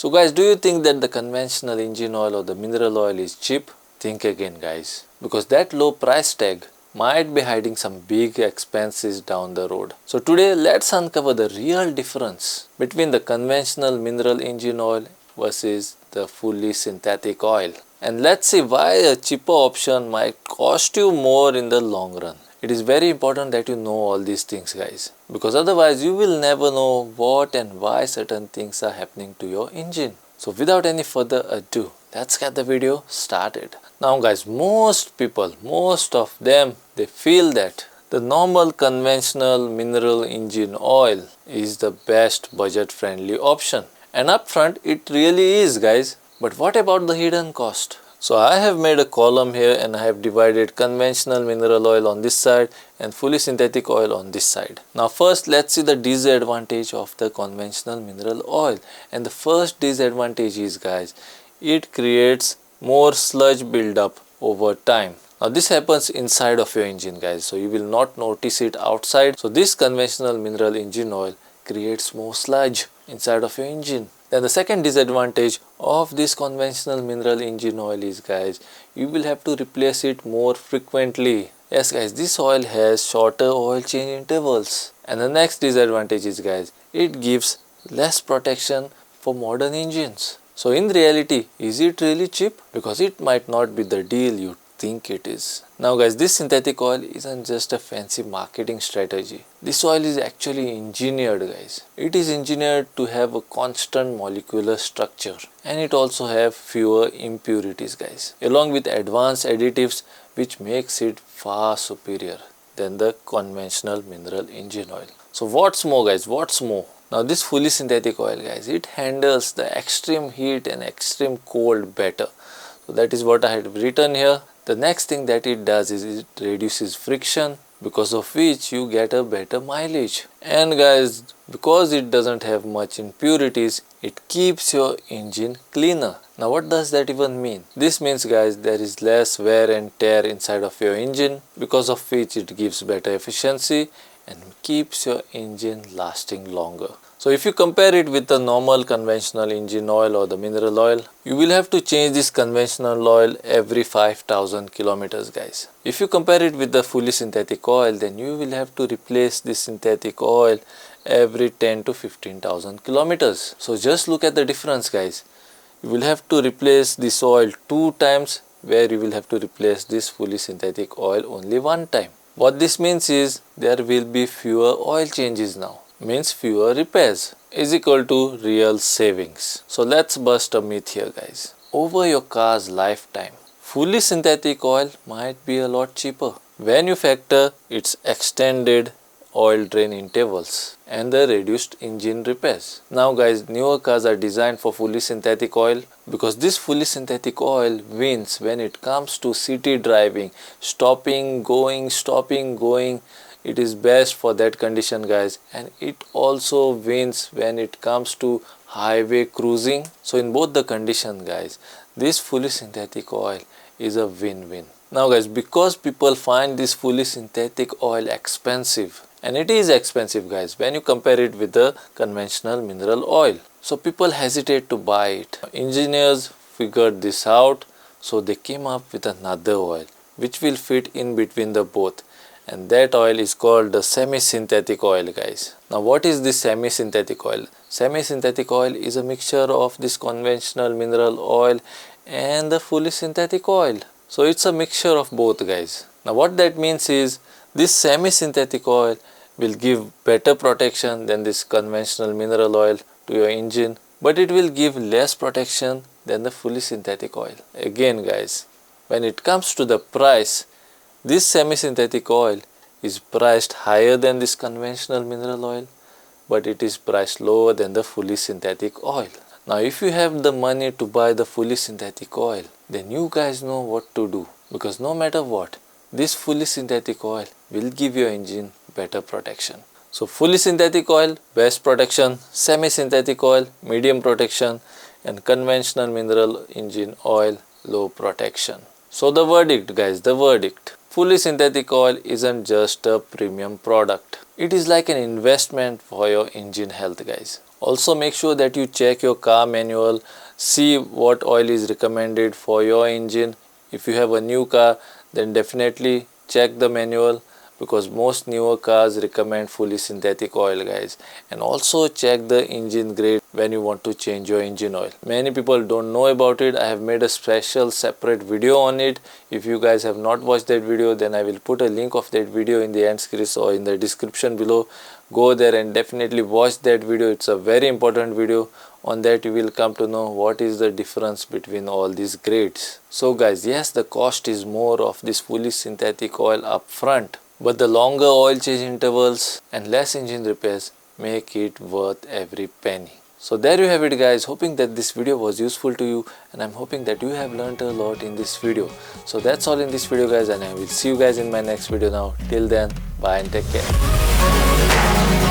So guys, do you think that the conventional engine oil or the mineral oil is cheap? Think again guys, because that low price tag might be hiding some big expenses down the road. So today let's uncover the real difference between the conventional mineral engine oil versus the fully synthetic oil. And let's see why a cheaper option might cost you more in the long run. It is very important that you know all these things guys, because otherwise you will never know what and why certain things are happening to your engine. So without any further ado, let's get the video started. Now guys, most people, most of them, they feel that the normal conventional mineral engine oil is the best budget friendly option. And upfront it really is guys, but what about the hidden cost? So I have made a column here and I have divided conventional mineral oil on this side and fully synthetic oil on this side. Now first let's see the disadvantage of the conventional mineral oil. And the first disadvantage is guys, it creates more sludge buildup over time. Now this happens inside of your engine guys, so you will not notice it outside. So this conventional mineral engine oil creates more sludge inside of your engine. Then the second disadvantage of this conventional mineral engine oil is guys, you will have to replace it more frequently. Yes guys, this oil has shorter oil change intervals. And the next disadvantage is guys, it gives less protection for modern engines. So in reality, is it really cheap? Because it might not be the deal you think it is. Now guys, this synthetic oil isn't just a fancy marketing strategy. This oil is actually engineered guys. It is engineered to have a constant molecular structure, and it also have fewer impurities guys, along with advanced additives which makes it far superior than the conventional mineral engine oil. So what's more guys, what's more? Now this fully synthetic oil guys, it handles the extreme heat and extreme cold better. So that is what I had written here. The next thing that it does is it reduces friction, because of which you get a better mileage. And guys, because it doesn't have much impurities, it keeps your engine cleaner. Now what does that even mean? This means guys, there is less wear and tear inside of your engine, because of which it gives better efficiency and keeps your engine lasting longer. So if you compare it with the normal conventional engine oil or the mineral oil, you will have to change this conventional oil every 5000 kilometers guys. If you compare it with the fully synthetic oil, then you will have to replace this synthetic oil every 10 to 15,000 kilometers. So just look at the difference guys. You will have to replace this oil 2 times, where you will have to replace this fully synthetic oil only 1 time. What this means is there will be fewer oil changes now, means fewer repairs, is equal to real savings. So let's bust a myth here guys. Over your car's lifetime, fully synthetic oil might be a lot cheaper when you factor its extended oil drain intervals and the reduced engine repairs. Now guys, newer cars are designed for fully synthetic oil, because this fully synthetic oil wins when it comes to city driving, stopping, going. It is best for that condition guys, and it also wins when it comes to highway cruising. So in both the condition guys, this fully synthetic oil is a win-win. Now guys, because people find this fully synthetic oil expensive, and it is expensive guys when you compare it with the conventional mineral oil, so people hesitate to buy it. Engineers figured this out, so they came up with another oil which will fit in between the both, and that oil is called the semi-synthetic oil guys. Now what is this semi-synthetic oil? Semi-synthetic oil is a mixture of this conventional mineral oil and the fully synthetic oil. So it's a mixture of both guys. Now what that means is this semi-synthetic oil will give better protection than this conventional mineral oil to your engine, but it will give less protection than the fully synthetic oil. Again guys, when it comes to the price, this semi-synthetic oil is priced higher than this conventional mineral oil, but it is priced lower than the fully synthetic oil. Now if you have the money to buy the fully synthetic oil, then you guys know what to do, because no matter what, this fully synthetic oil will give your engine better protection. So fully synthetic oil, best protection; semi-synthetic oil, medium protection; and conventional mineral engine oil, low protection. So the verdict guys, the verdict. Fully synthetic oil isn't just a premium product. It is like an investment for your engine health guys. Also make sure that you check your car manual, see what oil is recommended for your engine. If you have a new car, then definitely check the manual, because most newer cars recommend fully synthetic oil, guys. And also check the engine grade when you want to change your engine oil. Many people don't know about it. I have made a special separate video on it. If you guys have not watched that video, then I will put a link of that video in the end screen or in the description below. Go there and definitely watch that video. It's a very important video. On that you will come to know what is the difference between all these grades. So guys, yes, the cost is more of this fully synthetic oil up front, but the longer oil change intervals and less engine repairs make it worth every penny. So there you have it, guys. Hoping that this video was useful to you, and I'm hoping that you have learned a lot in this video. So that's all in this video, guys, and I will see you guys in my next video now. Till then, bye and take care.